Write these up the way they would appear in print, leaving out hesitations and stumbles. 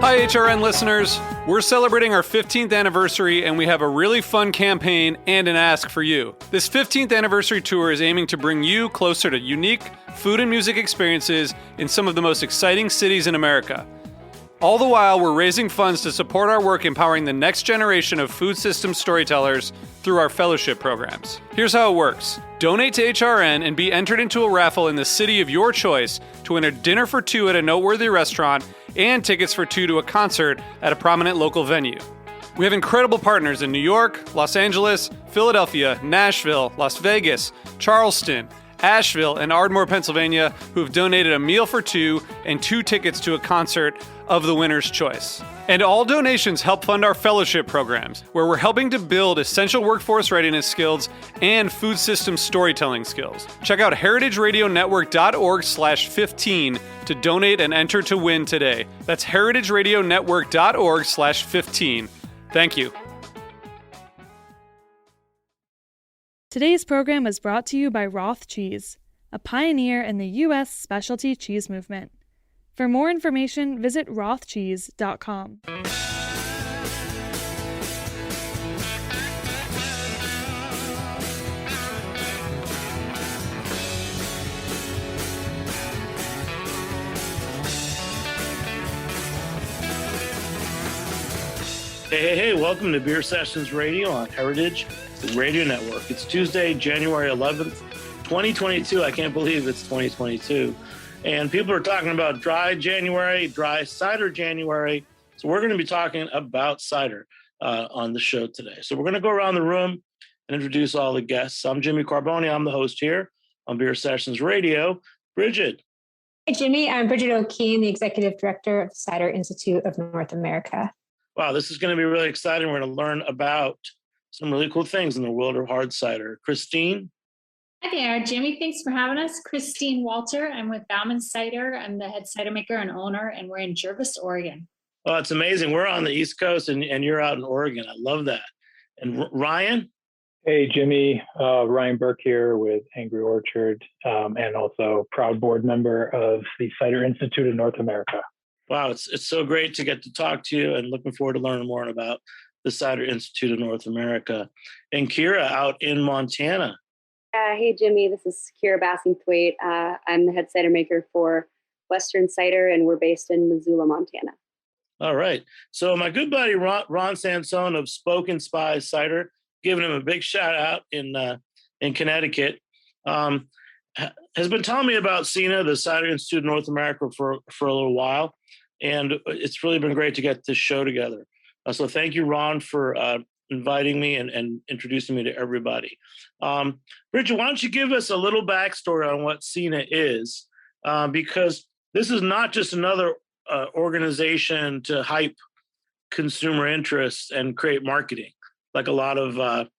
Hi, HRN listeners. We're celebrating our 15th anniversary, and we have a really fun campaign and an ask for you. This 15th anniversary tour is aiming to bring you closer to unique food and music experiences in some of the most exciting cities in America. All the while, we're raising funds to support our work empowering the next generation of food systems storytellers through our fellowship programs. Here's how it works. Donate to HRN and be entered into a raffle in the city of your choice to win a dinner for two at a noteworthy restaurant and tickets for two to a concert at a prominent local venue. We have incredible partners in New York, Los Angeles, Philadelphia, Nashville, Las Vegas, Charleston, Asheville, and Ardmore, Pennsylvania, who have donated a meal for two and two tickets to a concert of the winner's choice. And all donations help fund our fellowship programs, where we're helping to build essential workforce readiness skills and food system storytelling skills. Check out heritageradionetwork.org/15 to donate and enter to win today. That's heritageradionetwork.org/15. Thank you. Today's program was brought to you by Roth Cheese, a pioneer in the U.S. specialty cheese movement. For more information, visit rothcheese.com. Hey, welcome to Beer Sessions Radio on Heritage Radio Network. It's Tuesday, January 11th, 2022. I can't believe it's 2022. And people are talking about dry January, dry cider January. So we're going to be talking about cider on the show today. So we're going to go around the room and introduce all the guests. I'm Jimmy Carboni. I'm the host here on Beer Sessions Radio. Brighid. Hey, Jimmy. I'm Brighid O'Keane, the Executive Director of the Cider Institute of North America. Wow, this is going to be really exciting. We're going to learn about some really cool things in the world of hard cider. Christine? Hi there, Jimmy. Thanks for having us. Christine Walter. I'm with Bauman Cider. I'm the head cider maker and owner, and we're in Jervis, Oregon. Oh, it's amazing. We're on the East Coast, and you're out in Oregon. I love that. And Ryan? Hey, Jimmy. Ryan Burke here with Angry Orchard, and also proud board member of the Cider Institute of North America. Wow, it's so great to get to talk to you, and looking forward to learning more about the Cider Institute of North America. And Kira out in Montana. Hey, Jimmy, this is Kira Bassingthwaite. I'm the head cider maker for Western Cider, and we're based in Missoula, Montana. All right. So my good buddy, Ron Sansone of Spoken Spies Cider, giving him a big shout out in Connecticut, has been telling me about CINA, the Cider Institute of North America, for a little while. And it's really been great to get this show together. So thank you, Ron, for inviting me and introducing me to everybody. Brighid, why don't you give us a little backstory on what CINA is? Because this is not just another organization to hype consumer interests and create marketing like a lot of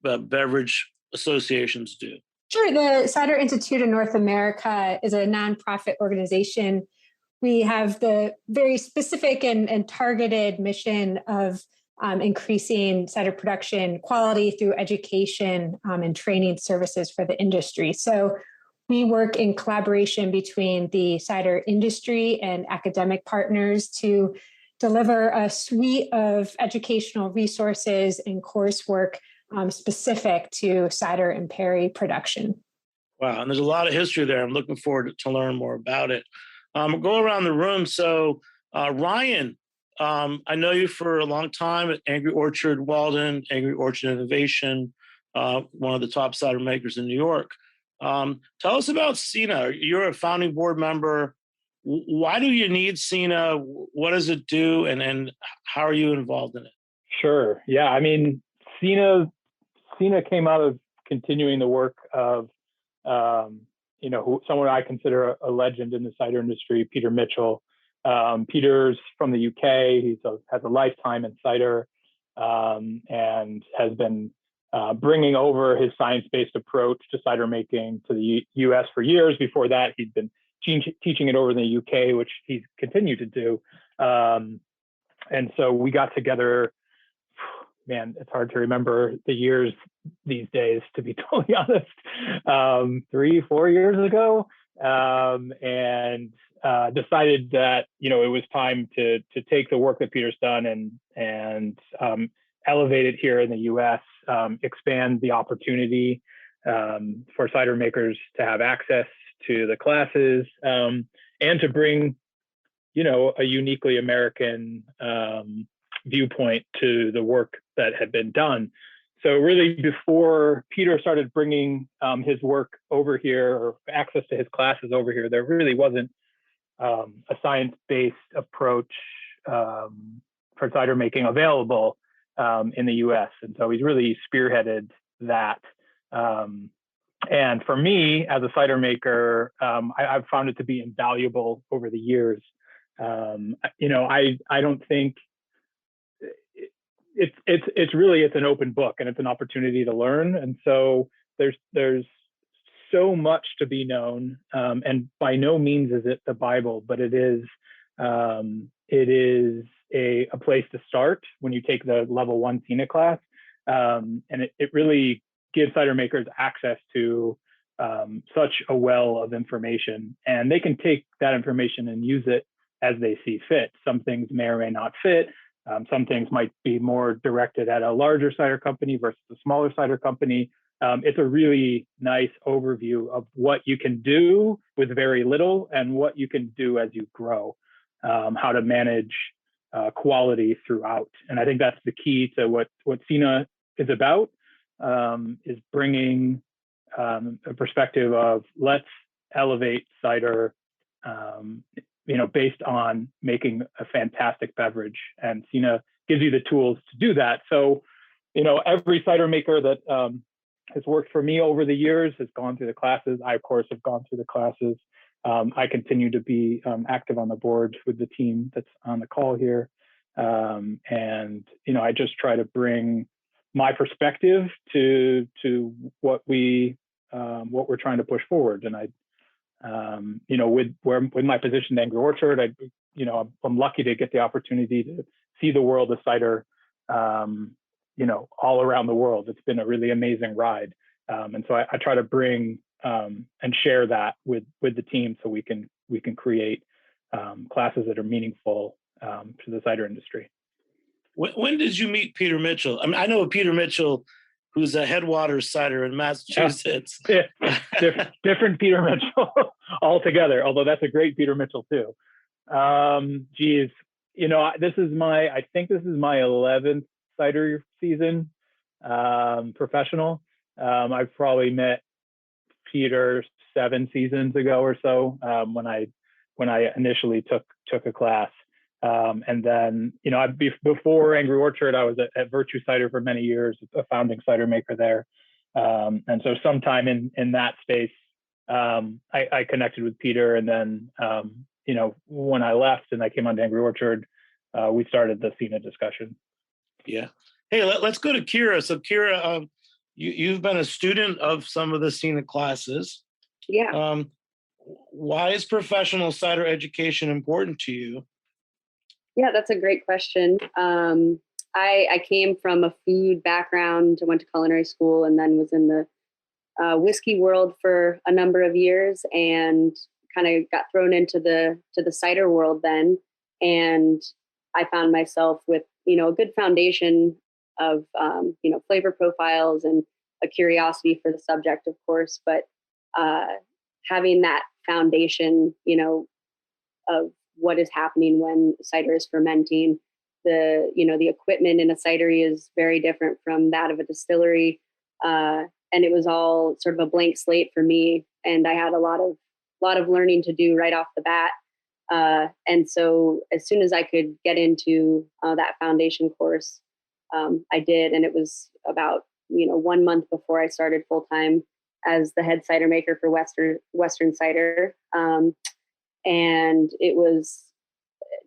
beverage associations do. Sure. The Cider Institute of North America is a nonprofit organization. We have the very specific and targeted mission of increasing cider production quality through education and training services for the industry. So we work in collaboration between the cider industry and academic partners to deliver a suite of educational resources and coursework specific to cider and perry production. Wow, and there's a lot of history there. I'm looking forward to learn more about it. We'll go around the room. So Ryan, I know you for a long time at Angry Orchard Walden, Angry Orchard Innovation, one of the top cider makers in New York. Tell us about CINA. You're a founding board member. Why do you need CINA? What does it do? And how are you involved in it? Sure. Yeah. I mean, CINA came out of continuing the work of, someone I consider a legend in the cider industry, Peter Mitchell. Peter's from the UK. He has a lifetime in cider and has been bringing over his science-based approach to cider making to the US for years. Before that, he'd been teaching it over in the UK, which he's continued to do. And so we got together, man, it's hard to remember the years these days, to be totally honest, 3-4 years ago. And decided that it was time to take the work that Peter's done and elevate it here in the U.S., expand the opportunity for cider makers to have access to the classes, and to bring a uniquely American viewpoint to the work that had been done. So really, before Peter started bringing his work over here, or access to his classes over here, there really wasn't a science-based approach for cider making available in the U.S. And so he's really spearheaded that. And for me, as a cider maker, I've found it to be invaluable over the years. I don't think it's an open book, and it's an opportunity to learn. And so there's so much to be known, and by no means is it the Bible, but it is a place to start when you take the level 1 CINA class, and it really gives cider makers access to such a well of information, and they can take that information and use it as they see fit. Some things may or may not fit. Some things might be more directed at a larger cider company versus a smaller cider company. It's a really nice overview of what you can do with very little and what you can do as you grow, how to manage quality throughout. And I think that's the key to what CINA is about, is bringing a perspective of let's elevate cider, based on making a fantastic beverage. And CINA gives you the tools to do that. So, every cider maker that has worked for me over the years has gone through the classes. I, of course, have gone through the classes. I continue to be active on the board with the team that's on the call here. I just try to bring my perspective to what we're trying to push forward. And with my position at Angry Orchard, I'm lucky to get the opportunity to see the world of cider, all around the world. It's been a really amazing ride. And so I try to bring and share that with the team so we can create classes that are meaningful to the cider industry. When did you meet Peter Mitchell? I mean, I know Peter Mitchell, who's a Headwaters cider in Massachusetts. Yeah. Different Peter Mitchell altogether, although that's a great Peter Mitchell too. This is my 11th cider season, professional. I've probably met Peter 7 seasons ago or so, when I initially took a class. And then, before Angry Orchard, I was at Virtue Cider for many years, a founding cider maker there. And so sometime in that space, I connected with Peter. And then, when I left and I came on to Angry Orchard, we started the CINA discussion. Yeah. Hey, let's go to Kira. So Kira, you've been a student of some of the CINA classes. Yeah. Why is professional cider education important to you? Yeah, that's a great question. I came from a food background. I went to culinary school and then was in the whiskey world for a number of years, and kind of got thrown into the cider world then. And I found myself with a good foundation of flavor profiles and a curiosity for the subject, of course, but having that foundation, of what is happening when cider is fermenting. The equipment in a cidery is very different from that of a distillery. And it was all sort of a blank slate for me. And I had a lot of learning to do right off the bat. And so as soon as I could get into that foundation course, I did. And it was about, 1 month before I started full time as the head cider maker for Western Cider. And it was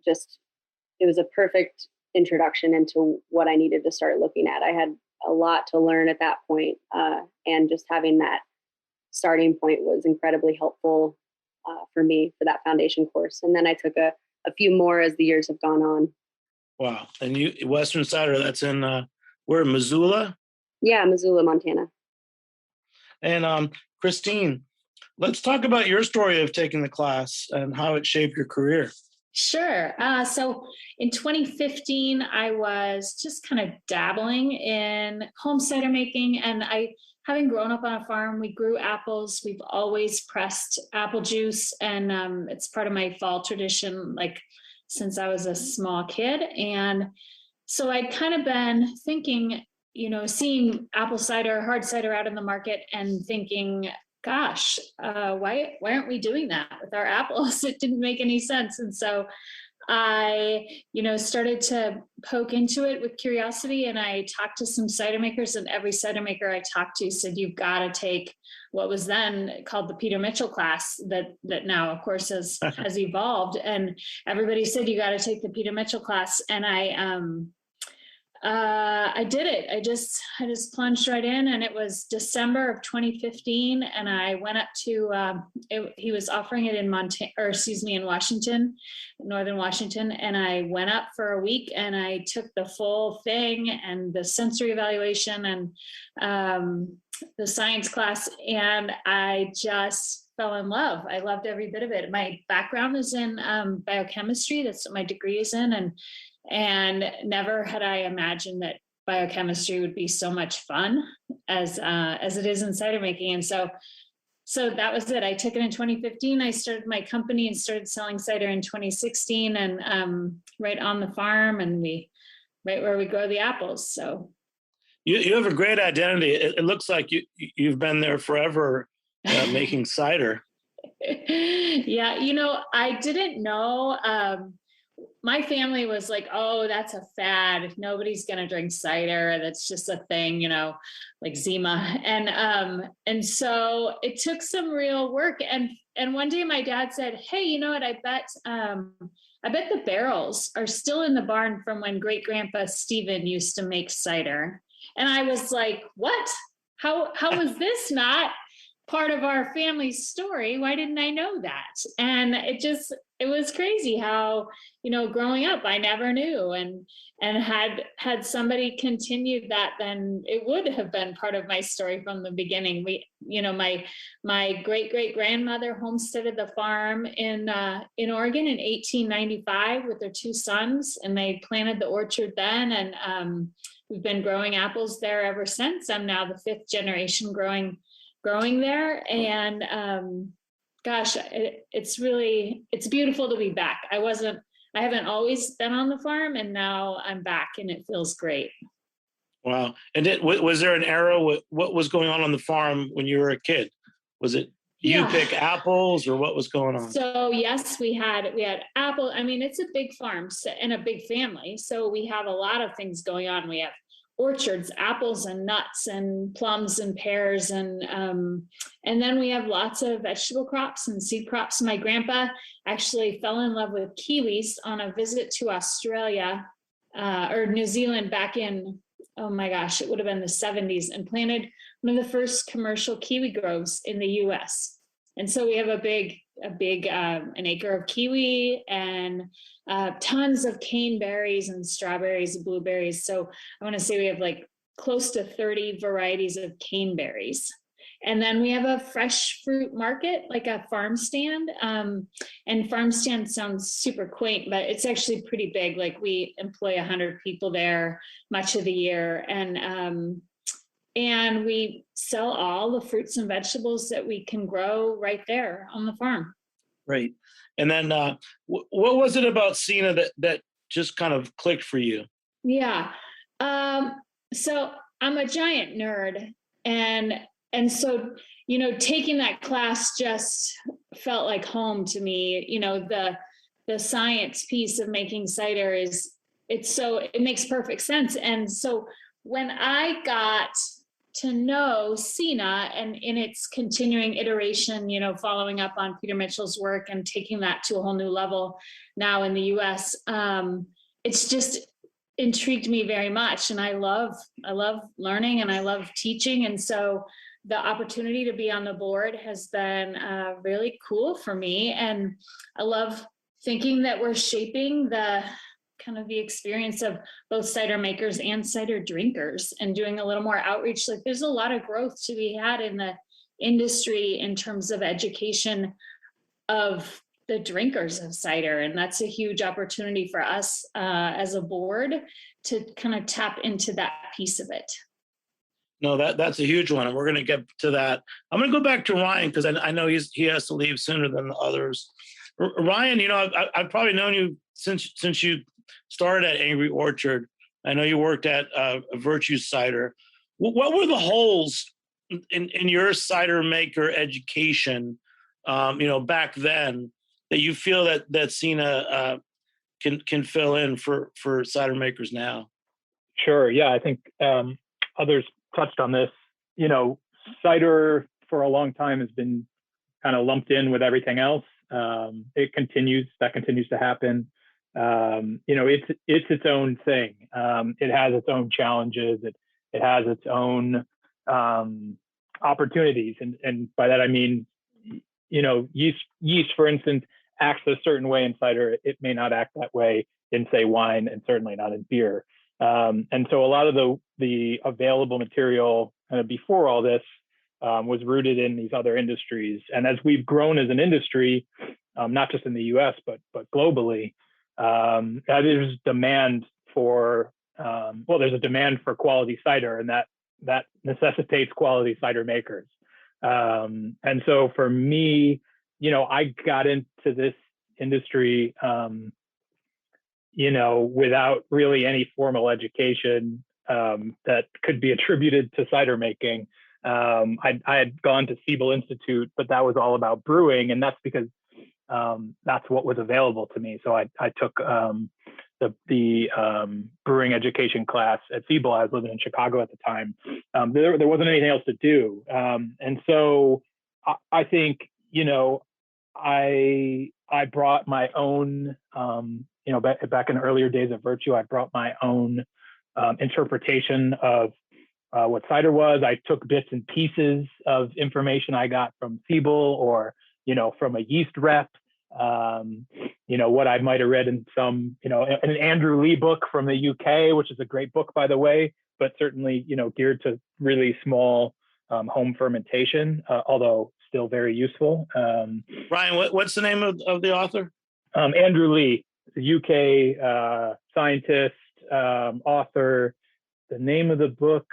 a perfect introduction into what I needed to start looking at. I had a lot to learn at that point, and just having that starting point was incredibly helpful for me for that foundation course. And then I took a few more as the years have gone on. Wow. And Western Cider, that's in, where, Missoula? Yeah, Missoula, Montana. And Christine, let's talk about your story of taking the class and how it shaped your career. Sure. So in 2015, I was just kind of dabbling in home cider making. And having grown up on a farm, we grew apples. We've always pressed apple juice. And it's part of my fall tradition, like since I was a small kid. And so I'd kind of been thinking, seeing apple cider, hard cider out in the market and thinking, gosh, why aren't we doing that with our apples? It didn't make any sense. And so I, started to poke into it with curiosity, and I talked to some cider makers, and every cider maker I talked to said, you've got to take what was then called the Peter Mitchell class that now, of course, has evolved. And everybody said, you got to take the Peter Mitchell class. And I did it. I just plunged right in, and it was December of 2015. And I went up to, he was offering it in Washington, Northern Washington. And I went up for a week and I took the full thing and the sensory evaluation and the science class. And I just fell in love. I loved every bit of it. My background is in biochemistry. That's what my degree is in. And never had I imagined that biochemistry would be so much fun as it is in cider making. And so that was it. I took it in 2015. I started my company and started selling cider in 2016, and right on the farm, and right where we grow the apples. So you have a great identity. It looks like you've been there forever making cider. Yeah, I didn't know. My family was like, oh, that's a fad. Nobody's going to drink cider. That's just a thing, like Zima. And so it took some real work. And one day my dad said, hey, you know what? I bet the barrels are still in the barn from when great grandpa Stephen used to make cider. And I was like, what? How was this not part of our family story? Why didn't I know that? And it was crazy how, growing up, I never knew. And had somebody continued that, then it would have been part of my story from the beginning. My great grandmother homesteaded the farm in Oregon in 1895 with their two sons, and they planted the orchard then. And we've been growing apples there ever since. I'm now the fifth generation growing there. And gosh, it's beautiful to be back. I haven't always been on the farm, and now I'm back, and it feels great. Wow. And was there an era, what was going on the farm when you were a kid? Was it you pick apples, or what was going on? So yes, we had apple. I mean, it's a big farm and a big family. So we have a lot of things going on. We have orchards, apples and nuts and plums and pears, and then we have lots of vegetable crops and seed crops. My grandpa actually fell in love with kiwis on a visit to Australia or New Zealand back in, oh my gosh, it would have been the 70s, and planted one of the first commercial kiwi groves in the US. And so we have a big an acre of kiwi and tons of cane berries and strawberries and blueberries. So I want to say we have like close to 30 varieties of cane berries. And then we have a fresh fruit market, like a farm stand. And farm stand sounds super quaint, but it's actually pretty big. Like we employ 100 people there much of the year. And we sell all the fruits and vegetables that we can grow right there on the farm. Right. And then what was it about Cena that just kind of clicked for you? Yeah. So I'm a giant nerd. And so, taking that class just felt like home to me. The science piece of making cider it makes perfect sense. And so when I got to know Cena and in its continuing iteration, following up on Peter Mitchell's work and taking that to a whole new level now in the US, it's just intrigued me very much. And I love learning and I love teaching. And so the opportunity to be on the board has been really cool for me. And I love thinking that we're shaping the experience of both cider makers and cider drinkers, and doing a little more outreach. Like there's a lot of growth to be had in the industry in terms of education of the drinkers of cider. And that's a huge opportunity for us as a board to kind of tap into that piece of it. No, that's a huge one, and we're going to get to that. I'm going to go back to Ryan because I know he has to leave sooner than the others. Ryan, you know, I've probably known you since you started at Angry Orchard. I know you worked at Virtue Cider. What were the holes in your cider maker education, you know, back then that you feel that Cena can fill in for cider makers now? Sure. Yeah, I think others touched on this. You know, cider for a long time has been kind of lumped in with everything else. That continues to happen. You know, it's its own thing. It has its own challenges. It has its own opportunities, and by that I mean, you know, yeast, for instance, acts a certain way in cider. It may not act that way in, say, wine, and certainly not in beer. And so a lot of the available material before all this was rooted in these other industries. And as we've grown as an industry, not just in the U.S. but globally, there's demand for there's a demand for quality cider, and that necessitates quality cider makers. And so for me, you know, I got into this industry, you know, without really any formal education that could be attributed to cider making. I had gone to Siebel Institute, but that was all about brewing, and that's because that's what was available to me. So I took the brewing education class at Siebel. I was living in Chicago at the time. There wasn't anything else to do, and so I think, you know, I brought my own. You know, back in the earlier days of Virtue, I brought my own interpretation of what cider was. I took bits and pieces of information I got from Siebel or, you know, from a yeast rep, you know, what I might have read in some, you know, an Andrew Lee book from the UK, which is a great book, by the way, but certainly, you know, geared to really small home fermentation, although still very useful. Ryan, what's the name of the author? Andrew Lee. The UK scientist, author. The name of the book,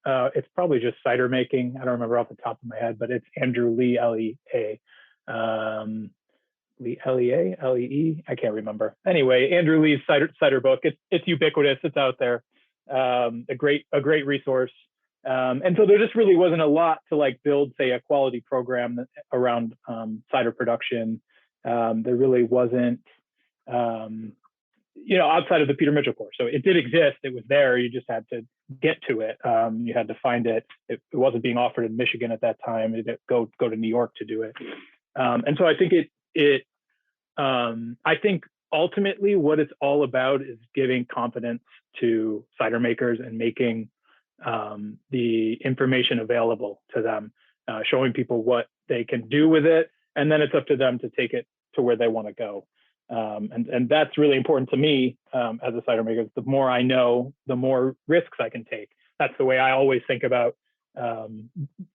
it's probably just Cider Making. I don't remember off the top of my head, but it's Andrew Lee, L-E-A. L-E-A, L-E-E? I can't remember. Anyway, Andrew Lee's cider book. It's ubiquitous. It's out there. A great resource. And so there just really wasn't a lot to like build, say, a quality program around cider production. There really wasn't. You know, outside of the Peter Mitchell course. So it did exist. It was there. You just had to get to it. You had to find it. It wasn't being offered in Michigan at that time. You had to go to New York to do it. And so I think I think ultimately what it's all about is giving confidence to cider makers and making the information available to them, showing people what they can do with it. And then it's up to them to take it to where they want to go. And that's really important to me as a cider maker. The more I know, the more risks I can take. That's the way I always think about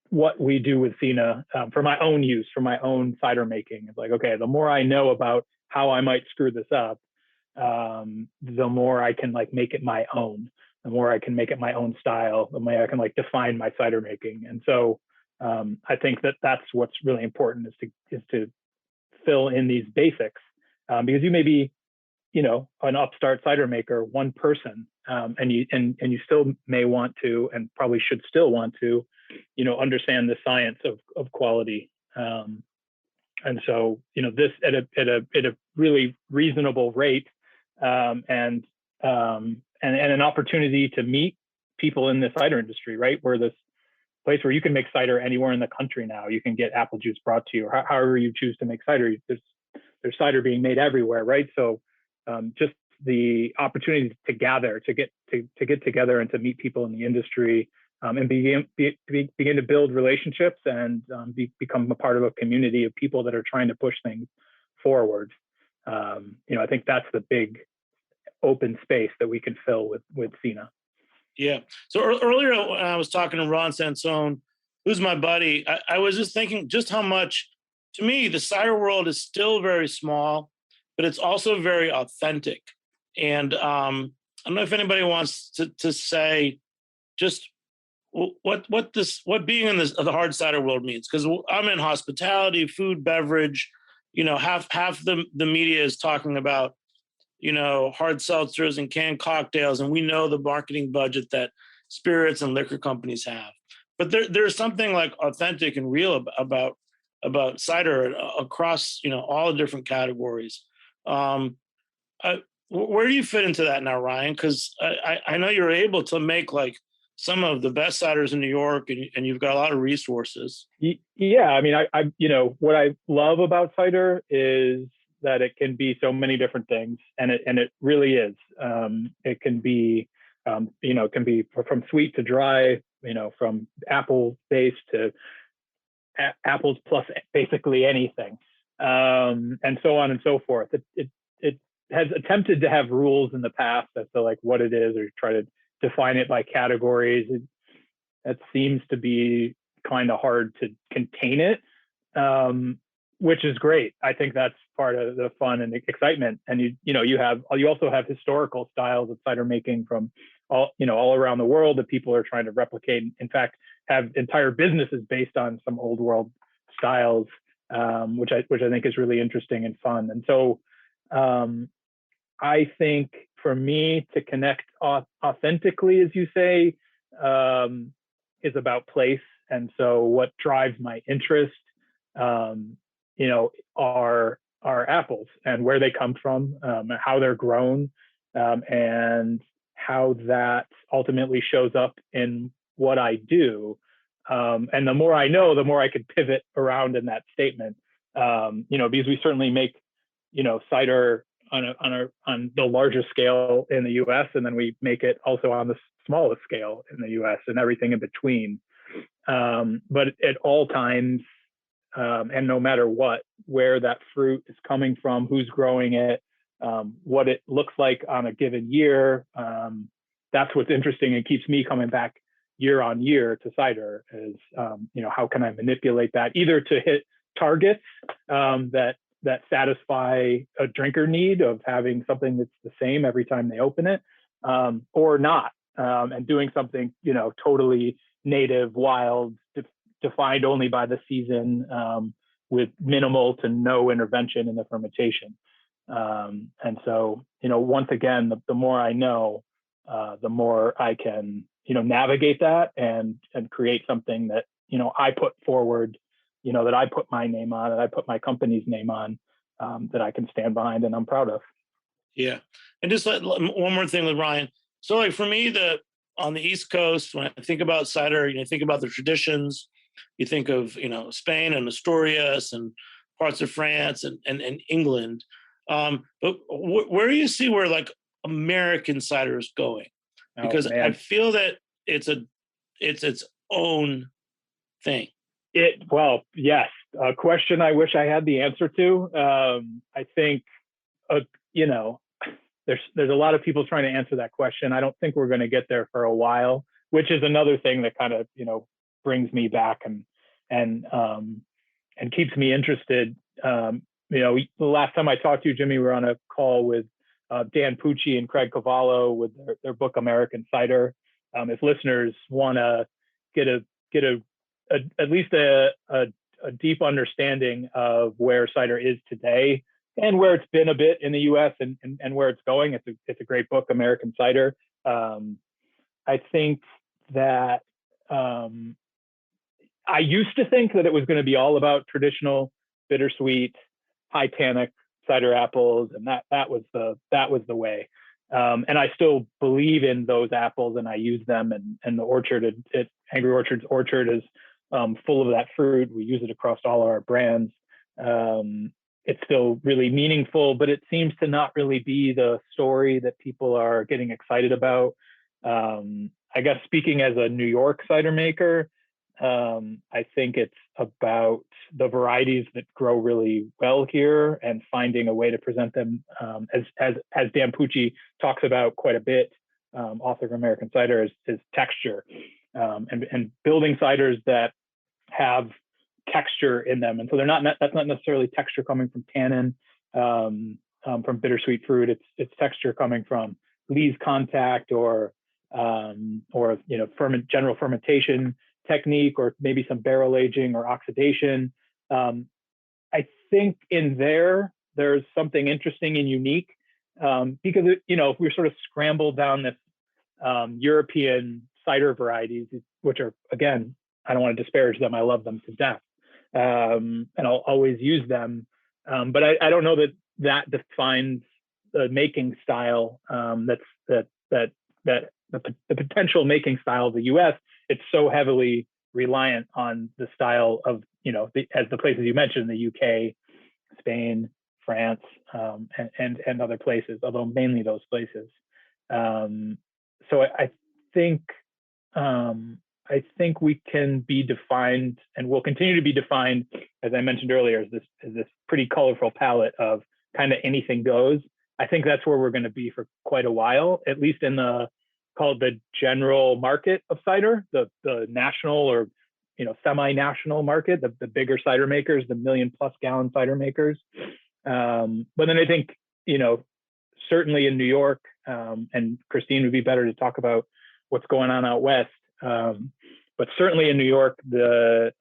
what we do with Cena for my own use, for my own cider making. It's like, okay, the more I know about how I might screw this up, the more I can like make it my own. The more I can make it my own style, the more I can like define my cider making. And so I think that's what's really important is to fill in these basics. Because you may be, you know, an upstart cider maker, one person, and you still may want to, and probably should still want to, you know, understand the science of quality. And so, you know, this at a really reasonable rate, and an opportunity to meet people in the cider industry, right? We're this place where you can make cider anywhere in the country now. You can get apple juice brought to you, or however you choose to make cider. There's cider being made everywhere, right? So just the opportunity to gather, to get together and to meet people in the industry, and begin to build relationships and become a part of a community of people that are trying to push things forward. You know, I think that's the big open space that we can fill with Cena. Yeah. So earlier when I was talking to Ron Sansone, who's my buddy, I was just thinking just how much, to me, the cider world is still very small, but it's also very authentic. And I don't know if anybody wants to say just what being in the hard cider world means, because I'm in hospitality, food, beverage. Half the media is talking about hard seltzers and canned cocktails, and we know the marketing budget that spirits and liquor companies have. But there's something like authentic and real about cider across all the different categories. Um, where do you fit into that now, Ryan? Because I know you're able to make like some of the best ciders in New York, and you've got a lot of resources. Yeah, I mean, I what I love about cider is that it can be so many different things, and it really is. It can be, it can be from sweet to dry, from apple based to apples plus basically anything, and so on and so forth. It has attempted to have rules in the past as to like what it is, or try to define it by categories. That seems to be kind of hard to contain it, which is great. I think that's part of the fun and excitement. And you also have historical styles of cider making from all around the world that people are trying to replicate. In fact, have entire businesses based on some old world styles, which I think is really interesting and fun. And so I think for me to connect authentically, as you say, is about place. And so what drives my interest, are apples and where they come from, how they're grown, and how that ultimately shows up in what I do. And the more I know, the more I could pivot around in that statement. Because we certainly make, cider on the largest scale in the U.S., and then we make it also on the smallest scale in the U.S. and everything in between. But at all times, and no matter what, where that fruit is coming from, who's growing it, what it looks like on a given year, that's what's interesting and keeps me coming back year on year to cider. Is how can I manipulate that either to hit targets that satisfy a drinker need of having something that's the same every time they open it, or not, and doing something totally native, wild, defined only by the season, with minimal to no intervention in the fermentation. And so, once again, the more I know, the more I can, navigate that and create something that, I put forward, that I put my name on, that I put my company's name on, that I can stand behind and I'm proud of. Yeah. And just one more thing with Ryan. So like for me, on the East Coast, when I think about cider, think about the traditions, you think of, Spain and Asturias and parts of France and England. But where do you see where like American cider is going? Because I feel that it's its own thing. Yes. A question I wish I had the answer to. I think, there's a lot of people trying to answer that question. I don't think we're going to get there for a while, which is another thing that kind of, brings me back and keeps me interested. The last time I talked to you, Jimmy, we were on a call with Dan Pucci and Craig Cavallo with their book American Cider. If listeners want to get at least a deep understanding of where cider is today and where it's been a bit in the U.S. and where it's going, it's a great book, American Cider. I think that I used to think that it was going to be all about traditional bittersweet, high tannic cider apples, and that was the way. And I still believe in those apples, and I use them. And the orchard at Angry Orchard's orchard is full of that fruit. We use it across all of our brands. It's still really meaningful, but it seems to not really be the story that people are getting excited about. I guess speaking as a New York cider maker, I think it's about the varieties that grow really well here and finding a way to present them, as Dan Pucci talks about quite a bit, author of American Cider, is texture, and building ciders that have texture in them, and so that's not necessarily texture coming from tannin, from bittersweet fruit. It's texture coming from lees contact or general fermentation technique, or maybe some barrel aging or oxidation. I think in there's something interesting and unique, because if we're sort of scrambled down this European cider varieties, which are, again, I don't want to disparage them, I love them to death, and I'll always use them, but I don't know that defines the making style. That the potential making style of the U.S. It's so heavily reliant on the style of as the places you mentioned, the UK, Spain, France, and other places, although mainly those places. So I think we can be defined, and will continue to be defined, as I mentioned earlier, as this pretty colorful palette of kind of anything goes. I think that's where we're going to be for quite a while, at least in the general market of cider, the national or semi-national market, the bigger cider makers, the 1 million+ gallon cider makers. But then I think certainly in New York, and Christine would be better to talk about what's going on out west. But certainly in New York, the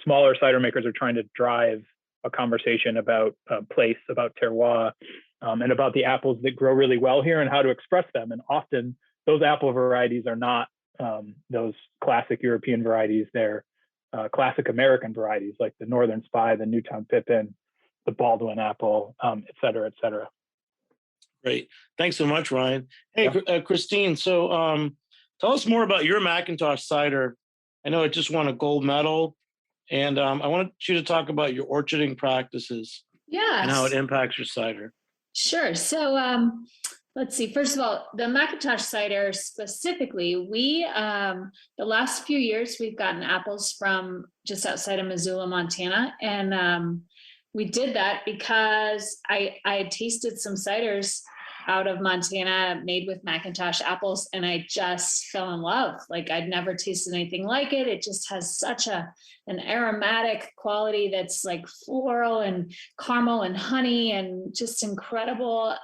smaller cider makers are trying to drive a conversation about place, about terroir, and about the apples that grow really well here and how to express them. And often those apple varieties are not those classic European varieties. They're classic American varieties, like the Northern Spy, the Newtown Pippin, the Baldwin apple, et cetera, et cetera. Great. Thanks so much, Ryan. Hey, yeah. Christine, so tell us more about your McIntosh cider. I know it just won a gold medal, and I want you to talk about your orcharding practices and how it impacts your cider. Sure. So let's see. First of all, the McIntosh cider specifically, we the last few years we've gotten apples from just outside of Missoula, Montana, and we did that because I had tasted some ciders out of Montana made with McIntosh apples, and I just fell in love. Like, I'd never tasted anything like it. It just has such an aromatic quality that's like floral and caramel and honey and just incredible,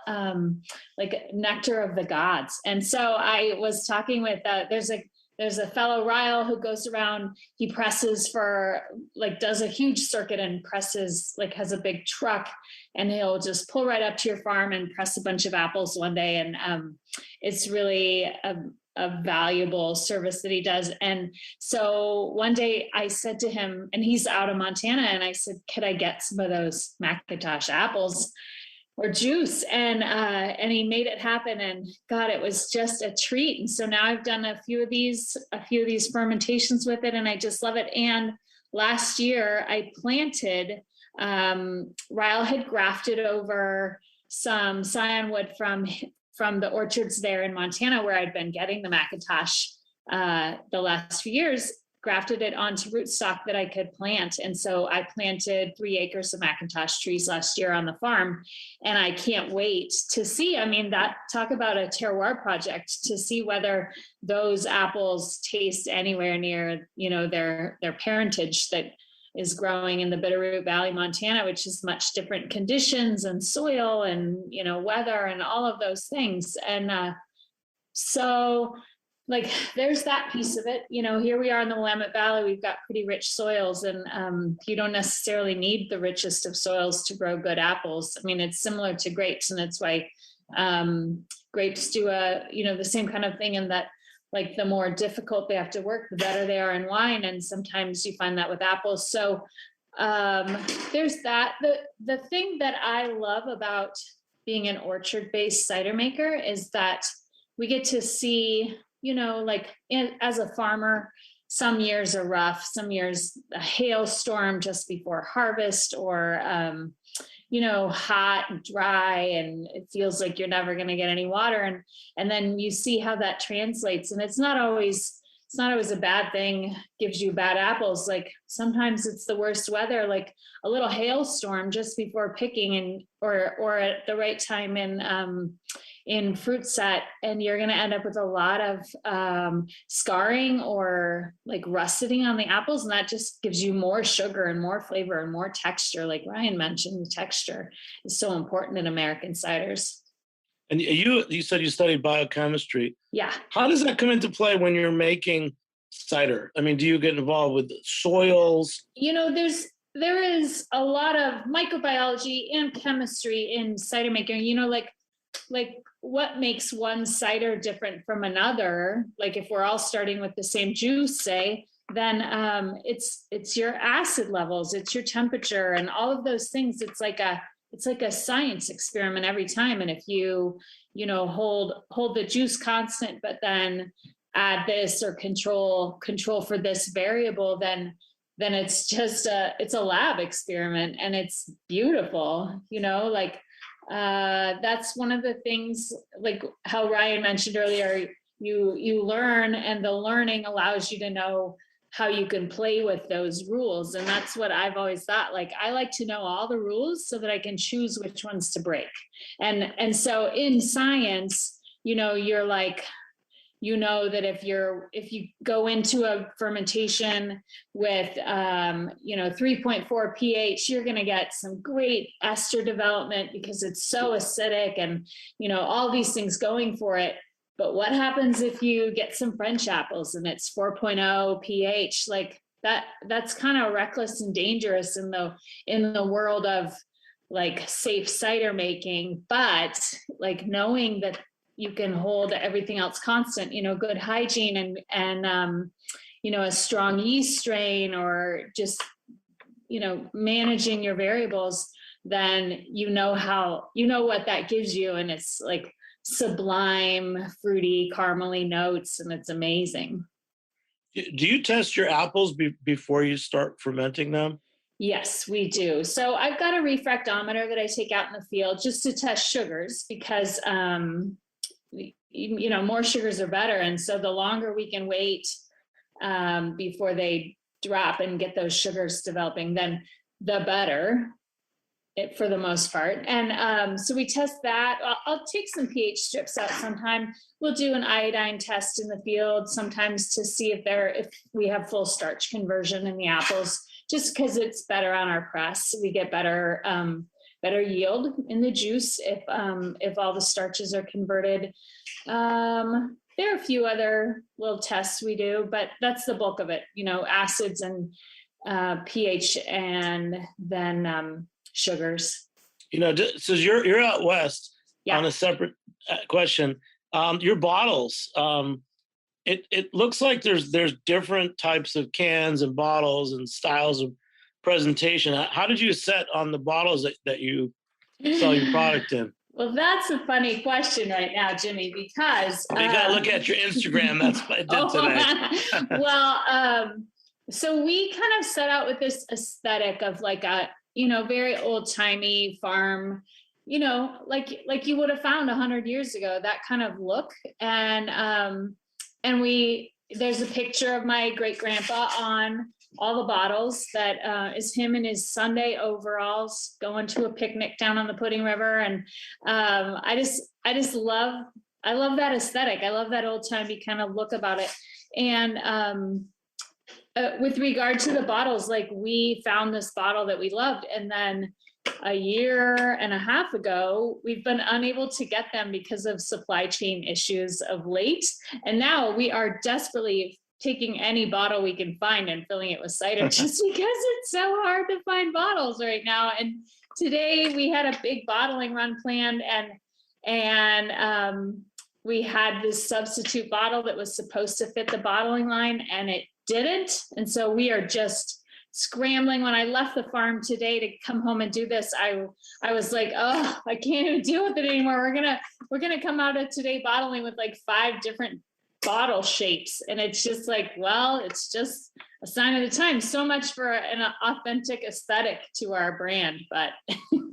like nectar of the gods. And so I was talking with, there's a fellow Ryle who goes around, he presses does a huge circuit and presses, has a big truck, and he'll just pull right up to your farm and press a bunch of apples one day. And it's really a valuable service that he does. And so one day I said to him, and he's out of Montana, and I said, could I get some of those McIntosh apples or juice? And he made it happen, and God, it was just a treat. And so now I've done a few of these fermentations with it, and I just love it. And last year I planted, Ryle had grafted over some scion wood from the orchards there in Montana, where I'd been getting the McIntosh the last few years, grafted it onto rootstock that I could plant. And so I planted 3 acres of McIntosh trees last year on the farm. And I can't wait to see, talk about a terroir project, to see whether those apples taste anywhere near, their parentage that is growing in the Bitterroot Valley, Montana, which is much different conditions and soil and, weather and all of those things. And so there's that piece of it. Here we are in the Willamette Valley, we've got pretty rich soils, and you don't necessarily need the richest of soils to grow good apples. It's similar to grapes, and that's why grapes do the same kind of thing, in that the more difficult they have to work, the better they are in wine. And sometimes you find that with apples. So there's that. The thing that I love about being an orchard-based cider maker is that we get to see, as a farmer, some years are rough, some years a hailstorm just before harvest, or hot and dry, and it feels like you're never going to get any water. And then you see how that translates. And it's not always a bad thing, gives you bad apples. Sometimes it's the worst weather, like a little hailstorm just before picking, or at the right time in fruit set, and you're going to end up with a lot of scarring or like rusting on the apples. And that just gives you more sugar and more flavor and more texture. Like Ryan mentioned, the texture is so important in American ciders. And you said you studied biochemistry. Yeah. How does that come into play when you're making cider? I mean, do you get involved with soils? There is a lot of microbiology and chemistry in cider making, like what makes one cider different from another. Like if we're all starting with the same juice, say, then it's your acid levels, it's your temperature and all of those things. It's like a science experiment every time. And if you hold the juice constant, but then add this or control for this variable, then it's just it's a lab experiment, and it's beautiful, that's one of the things, like how Ryan mentioned earlier, you learn, and the learning allows you to know how you can play with those rules. And that's what I've always thought. Like, I like to know all the rules so that I can choose which ones to break. And so in science, you're like, that if you go into a fermentation with 3.4 pH, you're going to get some great ester development because it's so acidic and all these things going for it. But what happens if you get some French apples and it's 4.0 pH? Like that's kind of reckless and dangerous in the world of like safe cider making. But like knowing that you can hold everything else constant, good hygiene and a strong yeast strain, or just, managing your variables, then what that gives you. And it's like sublime, fruity, caramely notes, and it's amazing. Do you test your apples before you start fermenting them? Yes, we do. So I've got a refractometer that I take out in the field just to test sugars, because more sugars are better. And so the longer we can wait before they drop and get those sugars developing, then the better, for the most part. And so we test that. I'll take some pH strips out sometime. We'll do an iodine test in the field sometimes to see if we have full starch conversion in the apples, just because it's better on our press. We get better yield in the juice if all the starches are converted. There are a few other little tests we do, but that's the bulk of it, acids and pH, and then sugars. So you're out west. Yeah. On a separate question, your bottles, it looks like there's different types of cans and bottles and styles of presentation. How did you set on the bottles that you sell your product in? Well, that's a funny question right now, Jimmy, because you got to look at your Instagram. That's what I did today. Well, so we kind of set out with this aesthetic of like a, very old timey farm, like you would have found 100 years ago, that kind of look. And there's a picture of my great grandpa on all the bottles that is him in his Sunday overalls going to a picnic down on the Pudding River. And I love that aesthetic. I love that old timey kind of look about it. And with regard to the bottles, like we found this bottle that we loved, and then a year and a half ago, we've been unable to get them because of supply chain issues of late. And now we are desperately taking any bottle we can find and filling it with cider, just because it's so hard to find bottles right now. And today we had a big bottling run planned, and we had this substitute bottle that was supposed to fit the bottling line, and it didn't. And so we are just scrambling. When I left the farm today to come home and do this, I was like, oh, I can't even deal with it anymore. We're gonna come out of today bottling with like 5 different bottle shapes, and it's just like, well, it's just a sign of the time. So much for an authentic aesthetic to our brand. But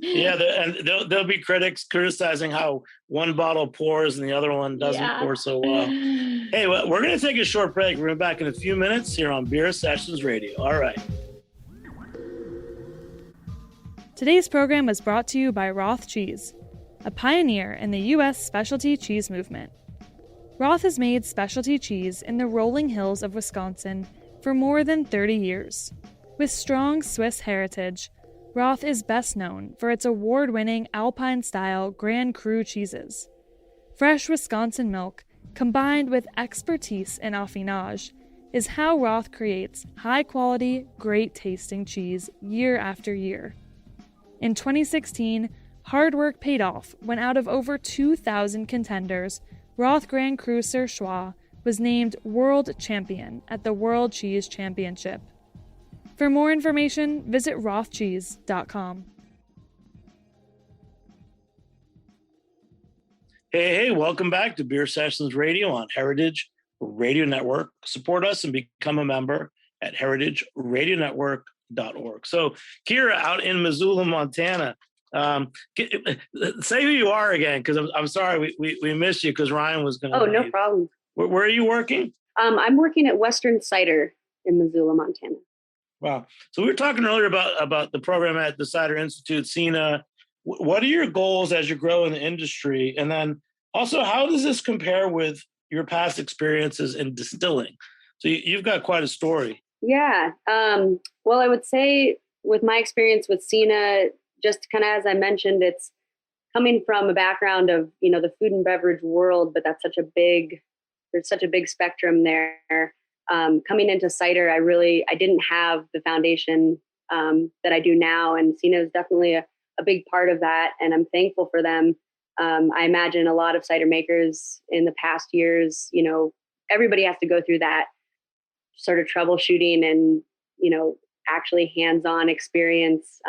yeah, and there'll be critics criticizing how one bottle pours and the other one doesn't pour so well. Hey, well, we're going to take a short break. We're back in a few minutes here on Beer Sessions Radio. All right. Today's program is brought to you by Roth Cheese. a pioneer in the U.S. specialty cheese movement. Roth has made specialty cheese in the rolling hills of Wisconsin for more than 30 years. With strong Swiss heritage, Roth is best known for its award-winning Alpine-style Grand Cru cheeses. Fresh Wisconsin milk, combined with expertise in affinage, is how Roth creates high-quality, great-tasting cheese year after year. In 2016, hard work paid off when out of over 2,000 contenders, Roth Grand Cru Surchoix was named World Champion at the World Cheese Championship. For more information, visit rothcheese.com. Hey, welcome back to Beer Sessions Radio on Heritage Radio Network. Support us and become a member at heritageradionetwork.org. So, Kira, out in Missoula, Montana, say who you are again, because I'm sorry we missed you because Ryan was going to. Oh, no problem. Where are you working? I'm working at Western Cider in Missoula, Montana. Wow. So we were talking earlier about the program at the Cider Institute, CINA. What are your goals as you grow in the industry? And then also, how does this compare with your past experiences in distilling? So you've got quite a story. Yeah. Well, I would say with my experience with CINA, just kind of as I mentioned, it's coming from a background of, the food and beverage world, but there's such a big spectrum there. Coming into cider, I didn't have the foundation that I do now, and CINA is definitely a big part of that, and I'm thankful for them. I imagine a lot of cider makers in the past years, everybody has to go through that sort of troubleshooting and, actually hands-on experience.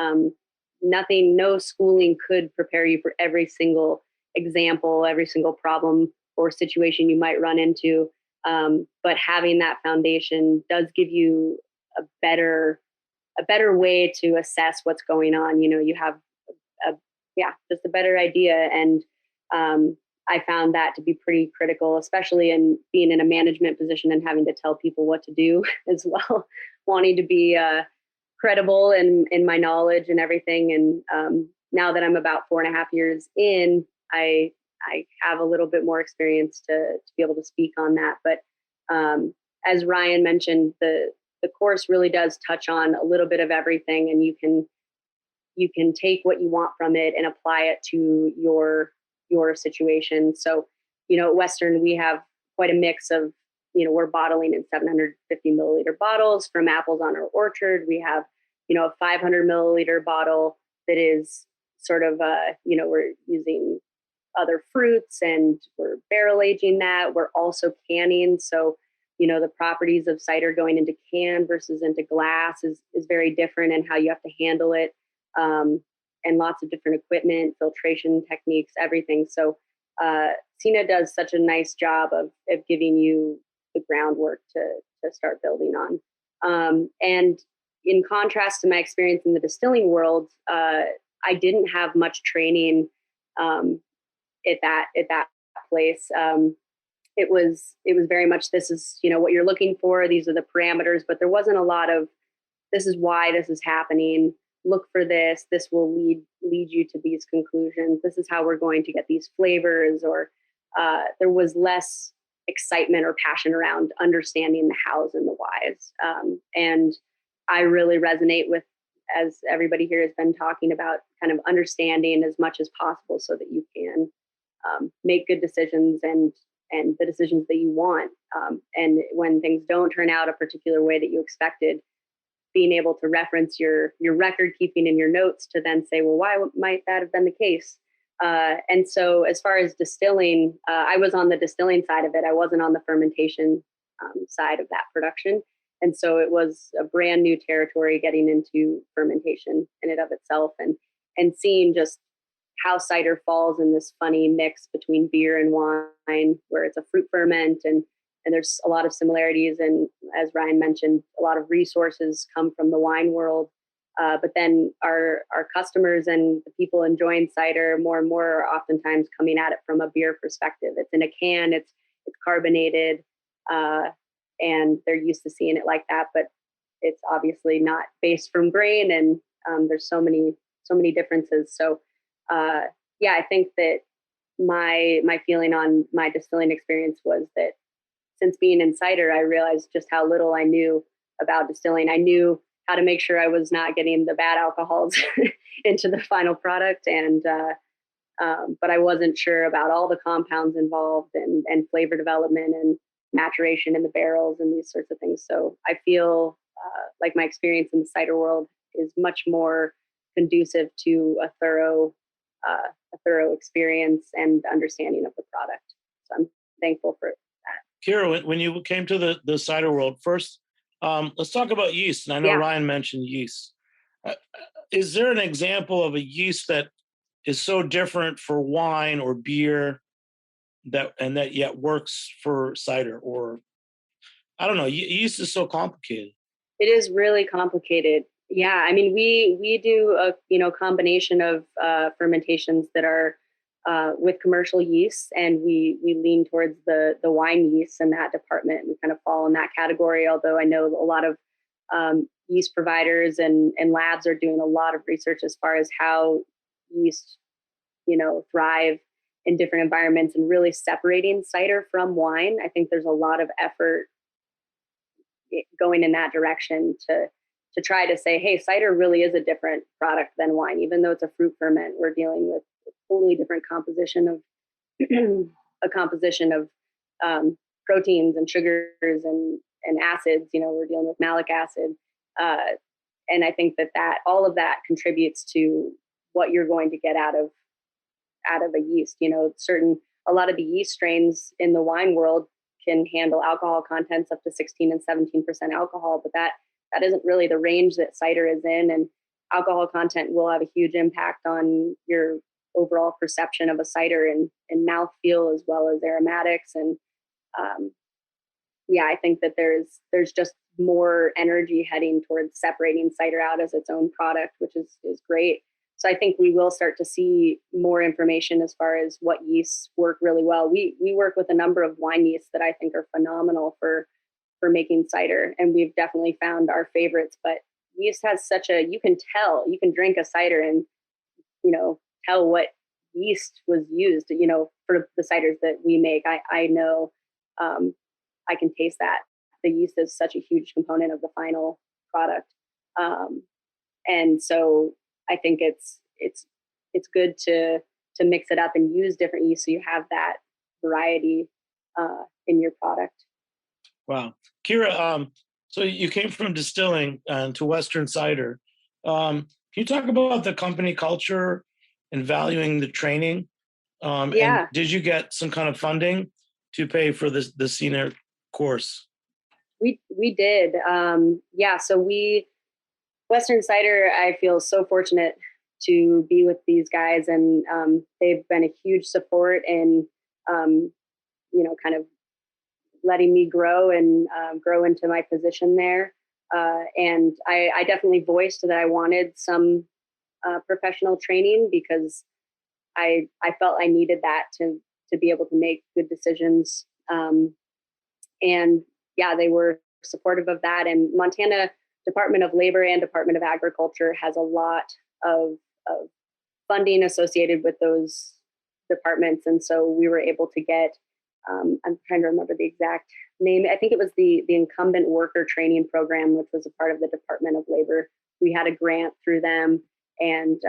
No schooling could prepare you for every single example, every single problem or situation you might run into. But having that foundation does give you a better way to assess what's going on. You have just a better idea. And I found that to be pretty critical, especially in being in a management position and having to tell people what to do as well, wanting to be credible in my knowledge and everything. And now that I'm about 4.5 years in, I have a little bit more experience to be able to speak on that. But as Ryan mentioned, the course really does touch on a little bit of everything, and you can take what you want from it and apply it to your situation. So, at Western, we have quite a mix of, we're bottling in 750 milliliter bottles from apples on our orchard. We have, a 500 milliliter bottle that is sort of, we're using other fruits and we're barrel aging that. We're also canning. So, the properties of cider going into can versus into glass is very different, and how you have to handle it. And lots of different equipment, filtration techniques, everything. So CINA does such a nice job of giving you the groundwork to start building on. And in contrast to my experience in the distilling world, I didn't have much training at that place. It was very much, this is, what you're looking for. These are the parameters, but there wasn't a lot of, this is why this is happening. Look for this. This will lead you to these conclusions. This is how we're going to get these flavors. Or there was less excitement or passion around understanding the hows and the whys. And I really resonate with, as everybody here has been talking about, kind of understanding as much as possible so that you can make good decisions and the decisions that you want. And when things don't turn out a particular way that you expected, being able to reference your record keeping in your notes to then say, well, why might that have been the case? And so as far as distilling, I was on the distilling side of it. I wasn't on the fermentation side of that production. And so it was a brand new territory getting into fermentation in and of itself, and seeing just how cider falls in this funny mix between beer and wine, where it's a fruit ferment and there's a lot of similarities. And as Ryan mentioned, a lot of resources come from the wine world. But then our customers and the people enjoying cider more and more are oftentimes coming at it from a beer perspective. It's in a can, it's carbonated, and they're used to seeing it like that, but it's obviously not based from grain, and there's so many differences. So yeah, I think that my feeling on my distilling experience was that since being in cider, I realized just how little I knew about distilling. I knew how to make sure I was not getting the bad alcohols into the final product, and but I wasn't sure about all the compounds involved and flavor development and maturation in the barrels and these sorts of things. So I feel like my experience in the cider world is much more conducive to a thorough experience and understanding of the product. So I'm thankful for that. Kira, when you came to the cider world, first, let's talk about yeast. And I know Yeah. Ryan mentioned yeast. Is there an example of a yeast that is so different for wine or beer that yet works for cider? Or I don't know, yeast is so complicated. It is really complicated. Yeah, I mean, we do a combination of fermentations that are with commercial yeasts, and we lean towards the wine yeasts in that department. We kind of fall in that category. Although I know a lot of yeast providers and labs are doing a lot of research as far as how yeast, thrive in different environments and really separating cider from wine. I think there's a lot of effort going in that direction to try to say, hey, cider really is a different product than wine, even though it's a fruit ferment. We're dealing with a totally different composition of proteins and sugars and acids. We're dealing with malic acid, and I think that all of that contributes to what you're going to get out of a yeast. A lot of the yeast strains in the wine world can handle alcohol contents up to 16 and 17% alcohol, but that isn't really the range that cider is in. And alcohol content will have a huge impact on your overall perception of a cider and mouthfeel, as well as aromatics. And I think that there's just more energy heading towards separating cider out as its own product, which is great. So I think we will start to see more information as far as what yeasts work really well. We work with a number of wine yeasts that I think are phenomenal for making cider, and we've definitely found our favorites. But yeast has you can drink a cider and tell what yeast was used. For the ciders that we make, I know I can taste that the yeast is such a huge component of the final product, and so I think it's good to mix it up and use different yeast so you have that variety in your product. Wow. Kira, so you came from distilling to Western cider. Can you talk about the company culture and valuing the training? And did you get some kind of funding to pay for the senior course? We did. So Western Cider, I feel so fortunate to be with these guys, and they've been a huge support in, kind of letting me grow and grow into my position there. And I definitely voiced that I wanted some professional training because I felt I needed that to be able to make good decisions. And they were supportive of that. And Montana Department of Labor and Department of Agriculture has a lot of funding associated with those departments. And so we were able to get, I'm trying to remember the exact name. I think it was the Incumbent Worker Training Program, which was a part of the Department of Labor. We had a grant through them, and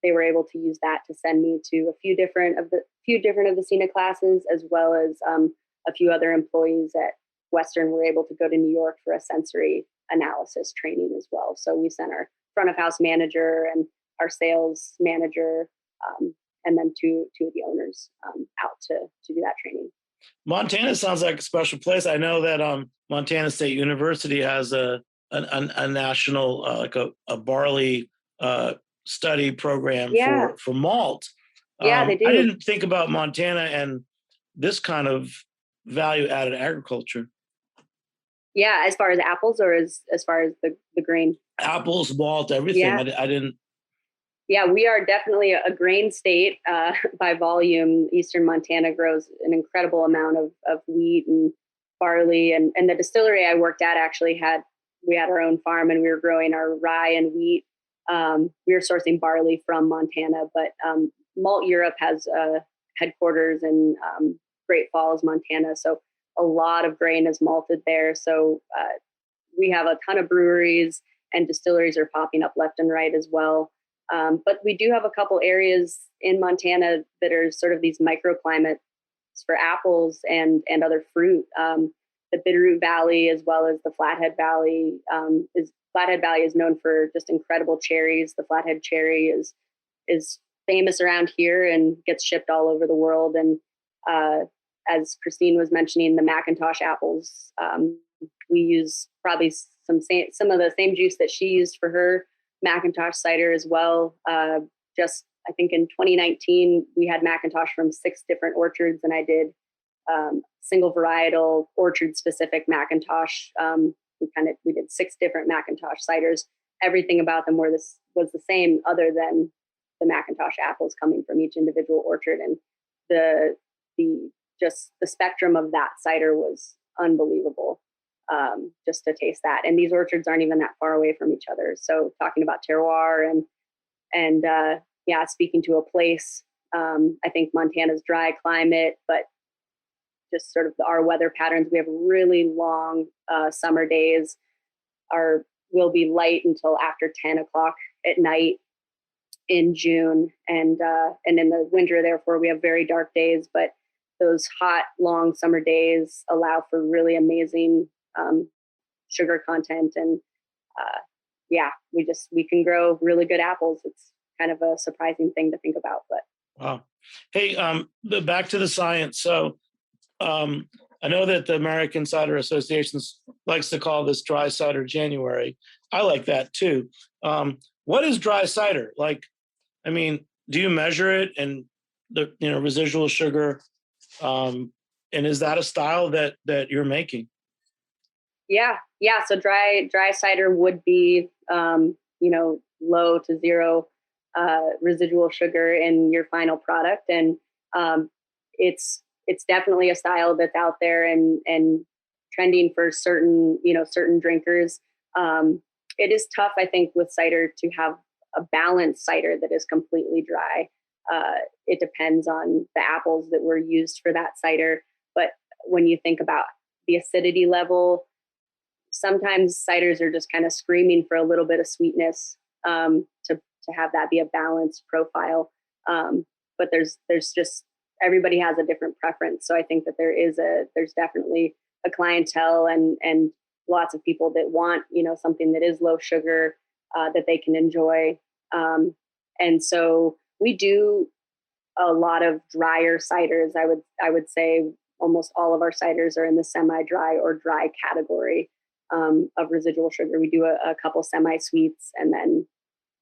they were able to use that to send me to a few different of the SENA classes, as well as a few other employees at Western were able to go to New York for a sensory analysis training as well. So we sent our front of house manager and our sales manager, and then two of the owners out to do that training. Montana sounds like a special place. I know that Montana State University has a national like a barley study program for malt. They do. I didn't think about Montana and this kind of value added agriculture. Yeah, as far as apples or as far as the grain? Apples, malt, everything. Yeah. I didn't. Yeah, we are definitely a grain state by volume. Eastern Montana grows an incredible amount of wheat and barley. And the distillery I worked at actually we had our own farm, and we were growing our rye and wheat. We were sourcing barley from Montana, but Malt Europe has headquarters in Great Falls, Montana. So a lot of grain is malted there. So we have a ton of breweries, and distilleries are popping up left and right as well. But we do have a couple areas in Montana that are sort of these microclimates for apples and other fruit. The Bitterroot Valley, as well as the Flathead Valley, Flathead Valley is known for just incredible cherries. The Flathead cherry is famous around here and gets shipped all over the world. And as Christine was mentioning, the Macintosh apples, we use probably some of the same juice that she used for her Macintosh cider as well. Just I think in 2019 we had Macintosh from 6 different orchards, and I did single varietal orchard specific Macintosh. We did 6 different Macintosh ciders. Everything about them was the same, other than the Macintosh apples coming from each individual orchard, and the spectrum of that cider was unbelievable. Just to taste that, and these orchards aren't even that far away from each other. So talking about terroir and speaking to a place, I think Montana's dry climate, but just sort of our weather patterns. We have really long summer days. Will be light until after 10 o'clock at night in June, and in the winter, therefore, we have very dark days. But those hot, long summer days allow for really amazing sugar content, and we can grow really good apples. It's kind of a surprising thing to think about, but wow. Hey, back to the science. So I know that the American Cider Association likes to call this dry cider January. I like that too. What is dry cider? Like, I mean, do you measure it and the residual sugar? And is that a style that you're making? Yeah. So dry cider would be, low to zero residual sugar in your final product, and it's definitely a style that's out there and trending for certain drinkers. It is tough, I think, with cider to have a balanced cider that is completely dry. It depends on the apples that were used for that cider, but when you think about the acidity level, sometimes ciders are just kind of screaming for a little bit of sweetness, to have that be a balanced profile. But there's just, everybody has a different preference. So I think that there's definitely a clientele and lots of people that want, something that is low sugar, that they can enjoy. And so we do a lot of drier ciders. I would say almost all of our ciders are in the semi-dry or dry category of residual sugar. We do a couple semi-sweets, and then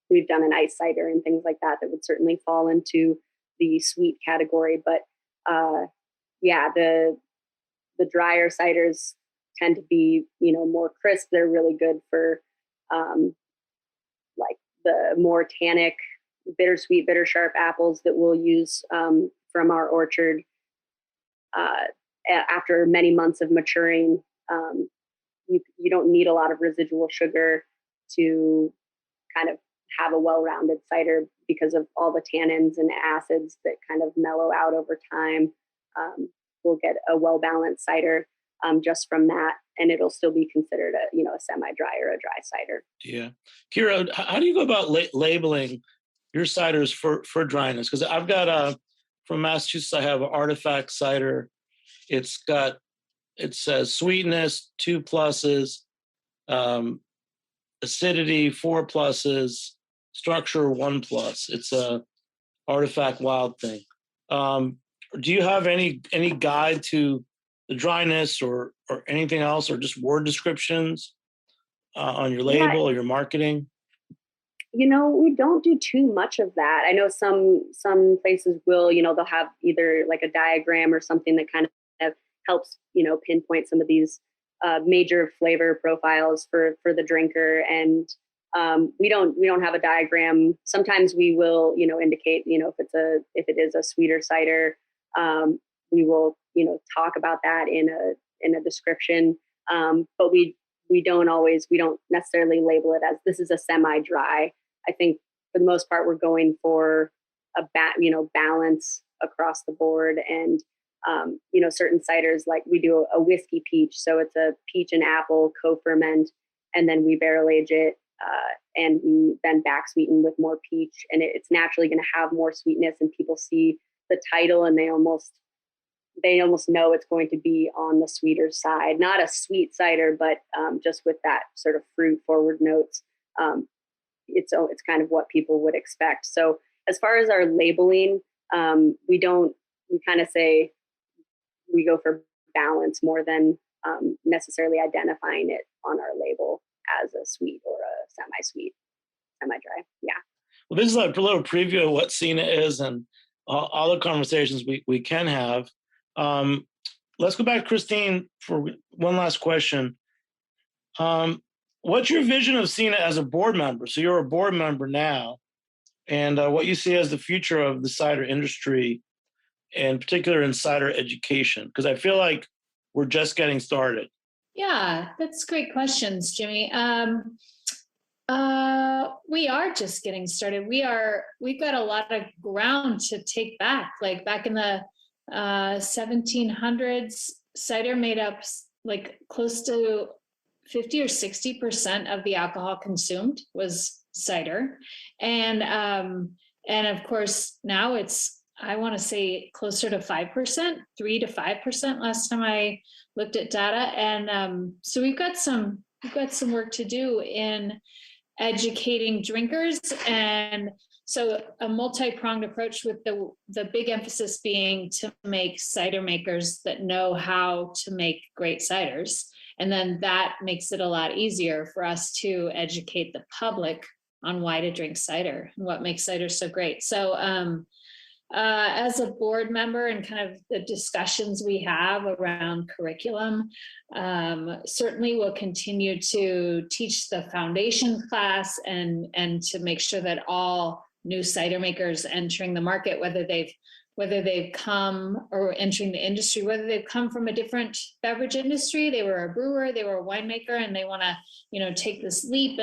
we've done an ice cider and things like that would certainly fall into the sweet category. But the drier ciders tend to be, more crisp. They're really good for like the more tannic, bittersweet, bitter sharp apples that we'll use from our orchard after many months of maturing. You don't need a lot of residual sugar to kind of have a well-rounded cider because of all the tannins and acids that kind of mellow out over time. We'll get a well-balanced cider just from that, and it'll still be considered a semi-dry or a dry cider. Yeah. Kira, how do you go about labeling your ciders for dryness? Because I've got from Massachusetts, I have an Artifact cider. It says sweetness 2 pluses, acidity 4 pluses, structure 1 plus. It's a Artifact Wild thing. Do you have any guide to the dryness or anything else, or just word descriptions on your label or your marketing? We don't do too much of that. I know some places will, they'll have either like a diagram or something that kind of helps, pinpoint some of these major flavor profiles for the drinker. And we don't have a diagram. Sometimes we will, indicate, if it is a sweeter cider, we will, talk about that in a description. But we don't necessarily label it as this is a semi-dry. I think for the most part, we're going for balance across the board. And certain ciders, like we do a whiskey peach, so it's a peach and apple co-ferment, and then we barrel age it, and we then back sweeten with more peach, and it's naturally going to have more sweetness. And people see the title and they almost know it's going to be on the sweeter side. Not a sweet cider, but just with that sort of fruit forward notes. It's kind of what people would expect. So as far as our labeling, we kind of say we go for balance more than necessarily identifying it on our label as a sweet or a semi-sweet, semi-dry. Yeah. Well, this is a little preview of what Cena is and all the conversations we can have. Let's go back to Christine for one last question. What's your vision of Cena as a board member? So you're a board member now, and what you see as the future of the cider industry, in particular in cider education, because I feel like we're just getting started. Yeah, that's great questions, Jimmy. We are just getting started. We've got a lot of ground to take back. Like back in the 1700s, cider made up like close to 50 or 60% of the alcohol consumed was cider. And of course now it's, I want to say closer to 5%, 3 to 5% last time I looked at data. And so we've got some work to do in educating drinkers. And so a multi-pronged approach with the big emphasis being to make cider makers that know how to make great ciders. And then that makes it a lot easier for us to educate the public on why to drink cider and what makes cider so great. So as a board member and kind of the discussions we have around curriculum, certainly we'll continue to teach the foundation class and to make sure that all new cider makers entering the market, whether they've come or entering the industry, whether they've come from a different beverage industry, they were a brewer, they were a winemaker, and they want to, take this leap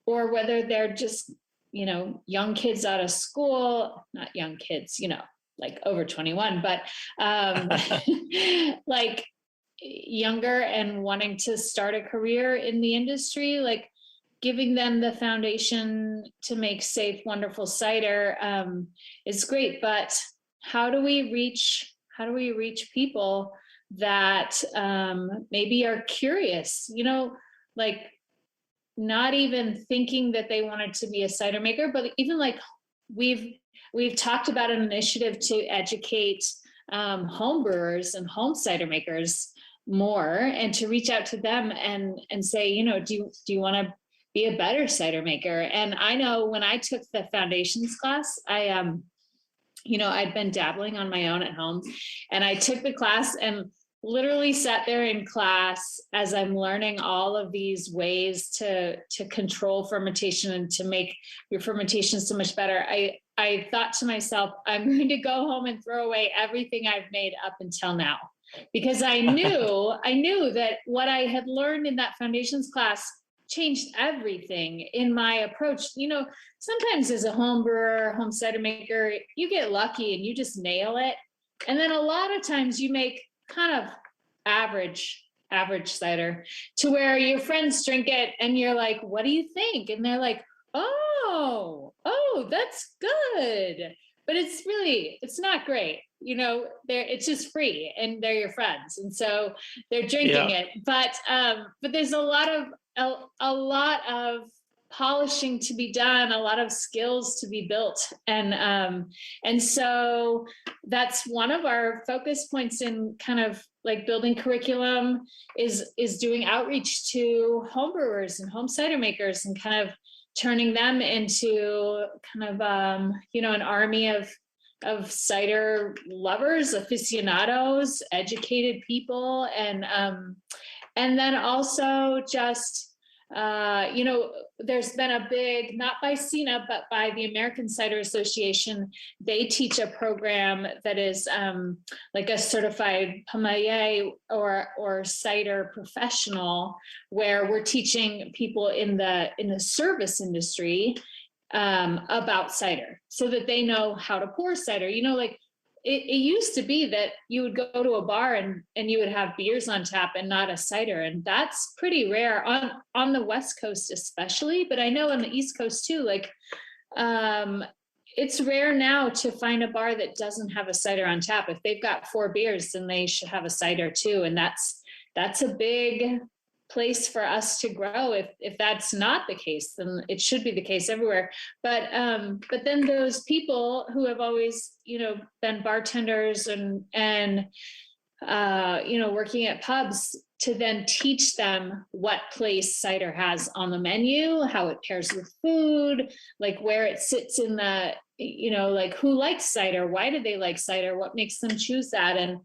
or whether they're just, young kids out of school, not young kids, like over 21, but like younger and wanting to start a career in the industry, like giving them the foundation to make safe, wonderful cider is great. But how do we reach people that maybe are curious, like not even thinking that they wanted to be a cider maker, but even like we've talked about an initiative to educate home brewers and home cider makers more, and to reach out to them and say, do you want to be a better cider maker? And I know when I took the foundations class, I'd been dabbling on my own at home, and I took the class and literally sat there in class as I'm learning all of these ways to control fermentation and to make your fermentation so much better. I thought to myself, I'm going to go home and throw away everything I've made up until now, because I knew that what I had learned in that foundations class changed everything in my approach. Sometimes as a home brewer, home cider maker, you get lucky and you just nail it. And then a lot of times you make kind of average cider to where your friends drink it and you're like, what do you think? And they're like, oh, that's good. But it's not great. It's just free and they're your friends. And so they're drinking it. But there's a lot of polishing to be done, a lot of skills to be built. And so that's one of our focus points in kind of like building curriculum is doing outreach to home brewers and home cider makers and kind of turning them into kind of, an army of cider lovers, aficionados, educated people. And then also just, there's been a big, not by Cena, but by the American Cider Association, they teach a program that is like a certified sommelier or cider professional, where we're teaching people in the service industry about cider so that they know how to pour cider. Like it used to be that you would go to a bar and you would have beers on tap and not a cider. And that's pretty rare on the West Coast, especially, but I know on the East Coast too, like, it's rare now to find a bar that doesn't have a cider on tap. If they've got 4 beers, then they should have a cider too. And that's a big place for us to grow. If that's not the case, then it should be the case everywhere. But then those people who have always, been bartenders and working at pubs, to then teach them what place cider has on the menu, how it pairs with food, like where it sits in the, like who likes cider, why do they like cider, what makes them choose that. And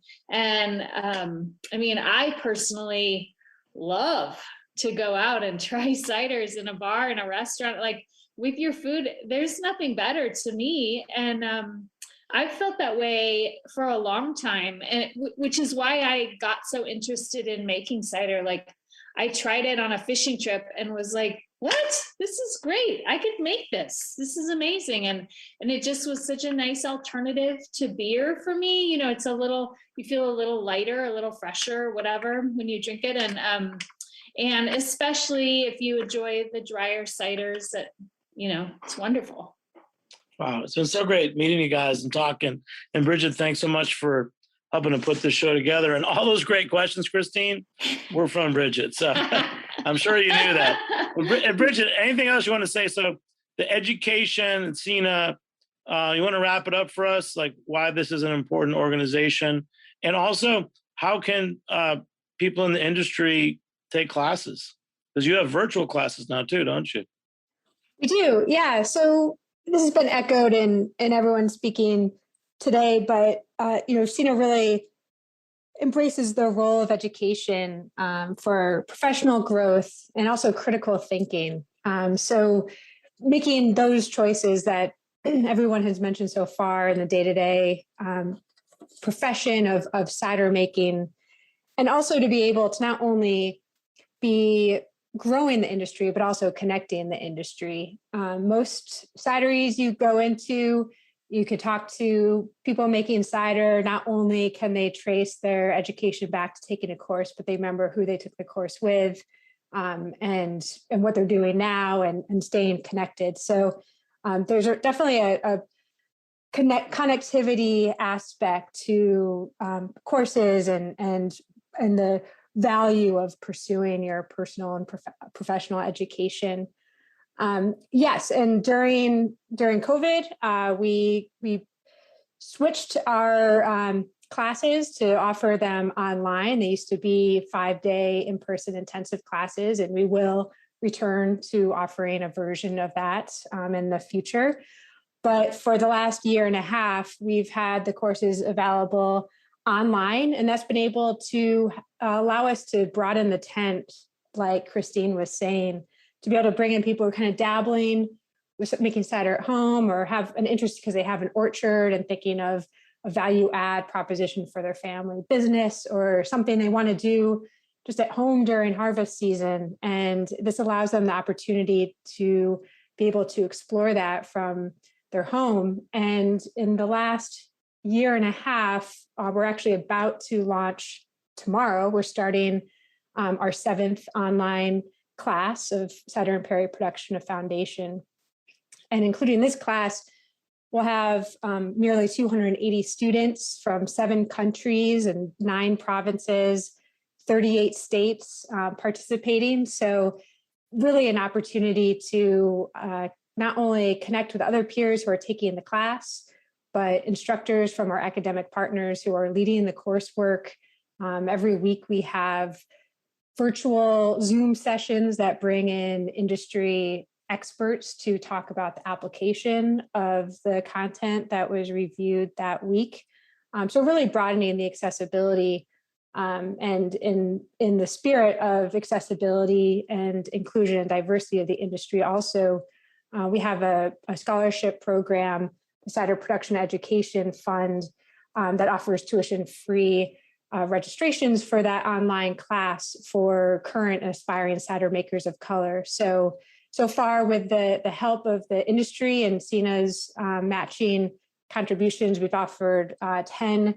I personally love to go out and try ciders in a bar, in a restaurant, like with your food. There's nothing better to me. And I've felt that way for a long time, and which is why I got so interested in making cider. Like I tried it on a fishing trip and was like, what? This is great. I could make this. This is amazing. And it just was such a nice alternative to beer for me. It's you feel a little lighter, a little fresher, whatever, when you drink it. And especially if you enjoy the drier ciders, that, it's wonderful. Wow, it's been so great meeting you guys and talking. And Brighid, thanks so much for helping to put this show together. And all those great questions, Christine, were from Brighid. So I'm sure you knew that. And Brighid, anything else you want to say? So the education and Sina, you want to wrap it up for us, like why this is an important organization? And also, how can people in the industry take classes? Because you have virtual classes now too, don't you? We do, yeah. So this has been echoed in everyone speaking today, but Sina really embraces the role of education for professional growth and also critical thinking. So making those choices that everyone has mentioned so far in the day-to-day profession of cider making, and also to be able to not only be growing the industry, but also connecting the industry. Most cideries you go into, you could talk to people making cider. Not only can they trace their education back to taking a course, but they remember who they took the course with, and what they're doing now, and staying connected. So there's definitely a connectivity aspect to courses and the value of pursuing your personal and professional education. Yes, and during COVID, we switched our classes to offer them online. They used to be 5-day in-person intensive classes, and we will return to offering a version of that in the future. But for the last year and a half, we've had the courses available online, and that's been able to allow us to broaden the tent, like Christine was saying, to be able to bring in people who are kind of dabbling with making cider at home, or have an interest because they have an orchard and thinking of a value add proposition for their family business, or something they want to do just at home during harvest season. And this allows them the opportunity to be able to explore that from their home. And in the last year and a half, we're actually about to launch tomorrow. We're starting our 7th online class of cider and perry production of foundation. And including this class, we'll have nearly 280 students from 7 countries and 9 provinces, 38 states participating. So really an opportunity to not only connect with other peers who are taking the class, but instructors from our academic partners who are leading the coursework. Every week we have virtual Zoom sessions that bring in industry experts to talk about the application of the content that was reviewed that week. So really broadening the accessibility, and in the spirit of accessibility and inclusion and diversity of the industry. Also, we have a scholarship program, the Cider Production Education Fund, that offers tuition-free registrations for that online class for current and aspiring cider makers of color. So so far, with the help of the industry and CINA's matching contributions, we've offered 10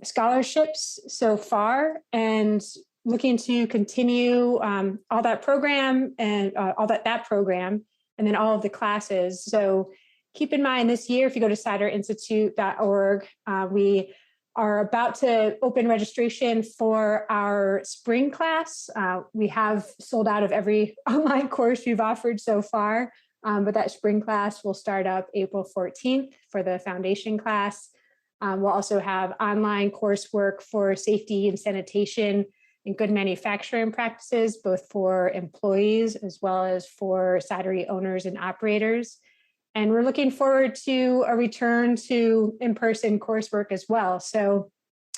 scholarships so far, and looking to continue all that program and that program, and then all of the classes. So keep in mind this year, if you go to ciderinstitute.org, we are about to open registration for our spring class. We have sold out of every online course we've offered so far, but that spring class will start up April 14th for the foundation class. We'll also have online coursework for safety and sanitation and good manufacturing practices, both for employees as well as for cidery owners and operators. And we're looking forward to a return to in-person coursework as well. So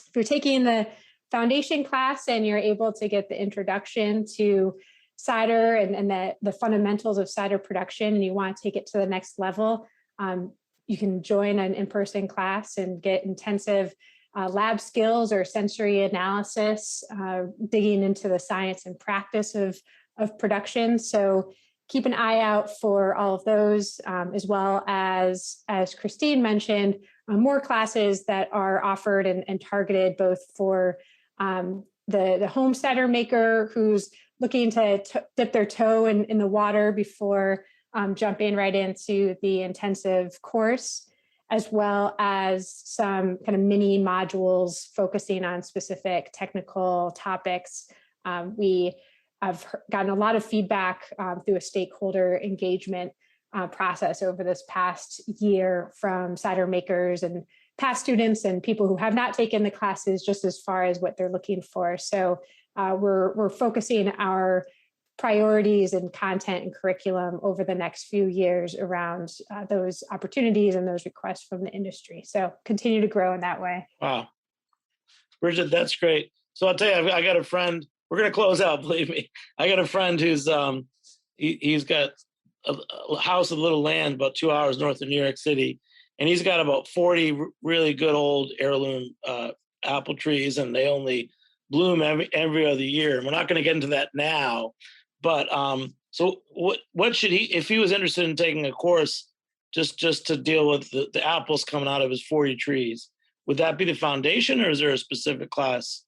if you're taking the foundation class and you're able to get the introduction to cider and the fundamentals of cider production, and you want to take it to the next level, you can join an in-person class and get intensive lab skills or sensory analysis, digging into the science and practice of production. So keep an eye out for all of those, as well as Christine mentioned, more classes that are offered and targeted both for the home cider maker who's looking to dip their toe in the water before jumping right into the intensive course, as well as some kind of mini modules focusing on specific technical topics. We have gotten a lot of feedback through a stakeholder engagement process over this past year from cider makers and past students and people who have not taken the classes, just as far as what they're looking for. So we're focusing our priorities and content and curriculum over the next few years around those opportunities and those requests from the industry. So continue to grow in that way. Wow. Bridget, that's great. So I'll tell you, I got a friend, we're going to close out, believe me. I got a friend who's, he's got a house of little land about 2 hours north of New York City. And he's got about 40 really good old heirloom apple trees, and they only bloom every other year. And we're not going to get into that now. But so what should he, if he was interested in taking a course just to deal with the apples coming out of his 40 trees, would that be the foundation, or is there a specific class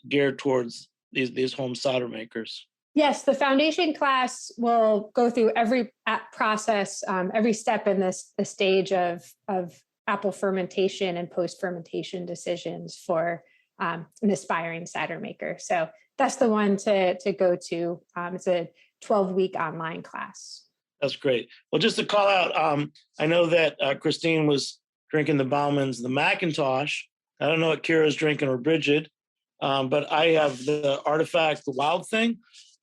geared towards these home cider makers? Yes, the foundation class will go through every process, every step in the stage of apple fermentation and post-fermentation decisions for an aspiring cider maker. So that's the one to go to. It's a 12-week online class. That's great. Well, just to call out, I know that Christine was drinking the Bauman's, the Macintosh. I don't know what Kira's drinking or Brighid, but I have the Artifact, the Wild Thing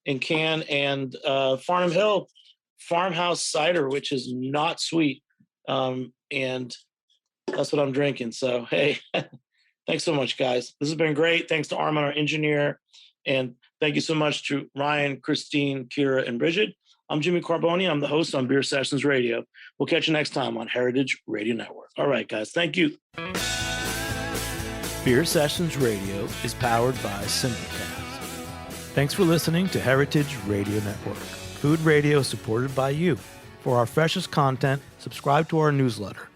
in can, and Farnham Hill Farmhouse Cider, which is not sweet. And that's what I'm drinking. So, hey, thanks so much, guys. This has been great. Thanks to Armin, our engineer. And thank you so much to Ryan, Christine, Kira, and Brighid. I'm Jimmy Carboni. I'm the host on Beer Sessions Radio. We'll catch you next time on Heritage Radio Network. All right, guys. Thank you. Beer Sessions Radio is powered by Simplecast. Thanks for listening to Heritage Radio Network, food radio supported by you. For our freshest content, subscribe to our newsletter.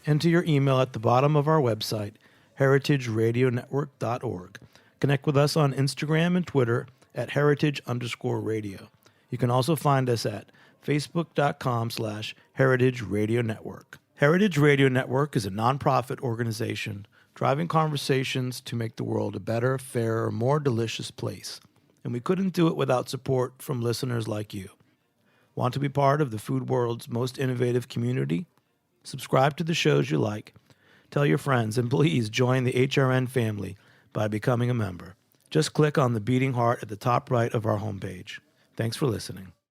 Enter your email at the bottom of our website, heritageradionetwork.org. Connect with us on Instagram and Twitter at heritage_radio. You can also find us at facebook.com/Heritage Radio Network. Heritage Radio Network is a nonprofit organization driving conversations to make the world a better, fairer, more delicious place. And we couldn't do it without support from listeners like you. Want to be part of the food world's most innovative community? Subscribe to the shows you like. Tell your friends, and please join the HRN family by becoming a member. Just click on the beating heart at the top right of our homepage. Thanks for listening.